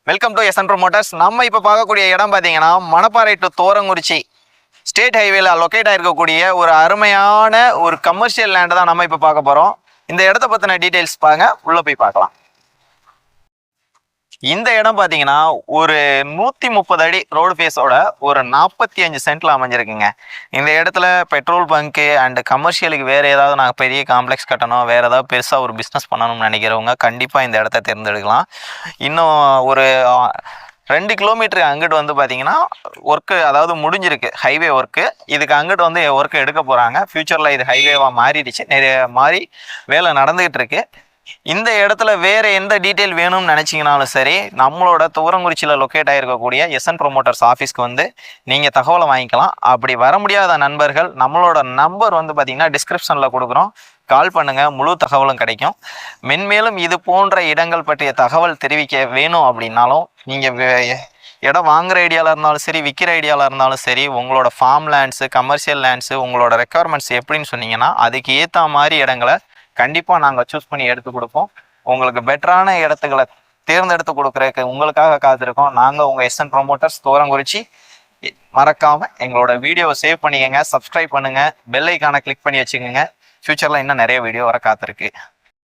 Welcome to SN promoters. நம்ம இப்போ பார்க்கக்கூடிய இடம் பார்த்தீங்கன்னா மணப்பாறை டு தோரங்குறிச்சி ஸ்டேட் ஹைவேல லொக்கேட் ஆகிருக்கக்கூடிய ஒரு அருமையான ஒரு கமர்ஷியல் லேண்ட் தான் நம்ம இப்போ பார்க்க போகிறோம். இந்த இடத்த பற்றின டீட்டெயில்ஸ் பாருங்க, உள்ளே போய் பார்க்கலாம். இந்த இடம் பார்த்தீங்கன்னா ஒரு 130 அடி ரோடு ஃபேஸோட ஒரு 45 சென்ட்ல அமைஞ்சிருக்குங்க. இந்த இடத்துல பெட்ரோல் பங்க்கு அண்ட் கமர்ஷியலுக்கு வேறு ஏதாவது நாங்கள் பெரிய காம்ப்ளெக்ஸ் கட்டணும், வேறு ஏதாவது பெருசாக ஒரு பிஸ்னஸ் பண்ணணும்னு நினைக்கிறவங்க கண்டிப்பாக இந்த இடத்த தேர்ந்தெடுக்கலாம். இன்னும் ஒரு 2 கிலோமீட்டருக்கு அங்கிட்டு வந்து பார்த்தீங்கன்னா ஒர்க்கு அதாவது முடிஞ்சிருக்கு ஹைவே ஒர்க்கு. இதுக்கு அங்கிட்டு வந்து ஒர்க்கு எடுக்க போகிறாங்க. ஃப்யூச்சரில் இது ஹைவேவாக மாறிடுச்சு, நிறைய மாறி வேலை நடந்துக்கிட்டு இருக்கு. இந்த இடத்துல வேறு எந்த டீட்டெயில் வேணும்னு நினச்சிங்கனாலும் சரி, நம்மளோட தூரங்குறிச்சியில் லொக்கேட் ஆகிருக்கக்கூடிய எஸ்என் ப்ரோமோட்டர்ஸ் ஆஃபீஸ்க்கு வந்து நீங்கள் தகவலை வாங்கிக்கலாம். அப்படி வர முடியாத நண்பர்கள் நம்மளோட நம்பர் வந்து பார்த்திங்கன்னா டிஸ்கிரிப்ஷனில் கொடுக்குறோம், கால் பண்ணுங்கள், முழு தகவலும் கிடைக்கும். மென்மேலும் இது போன்ற இடங்கள் பற்றிய தகவல் தெரிவிக்க வேணும் அப்படின்னாலும் நீங்கள் இடம் வாங்குகிற ஐடியாவில் இருந்தாலும் சரி, விற்கிற ஐடியாவில் இருந்தாலும் சரி, உங்களோட ஃபார்ம் லேண்ட்ஸு, கமர்ஷியல் லேண்ட்ஸு, உங்களோட ரெக்குவயர்மெண்ட்ஸ் எப்படின்னு சொன்னீங்கன்னா அதுக்கு ஏற்ற மாதிரி இடங்களை கண்டிப்பாக நாங்கள் சூஸ் பண்ணி எடுத்து கொடுப்போம். உங்களுக்கு பெட்டரான இடத்துக்களை தேர்ந்தெடுத்து கொடுக்குறதுக்கு உங்களுக்காக காத்திருக்கோம். நாங்கள் உங்கள் எஸ்என் ப்ரோமோட்டர்ஸ் தோரங்குறிச்சி. மறக்காமல் எங்களோட வீடியோவை சேவ் பண்ணிக்கங்க, சப்ஸ்கிரைப் பண்ணுங்கள், பெல் ஐக்கானை கிளிக் பண்ணி வச்சுக்கோங்க. ஃப்யூச்சரில் இன்னும் நிறைய வீடியோ வர காத்திருக்கு.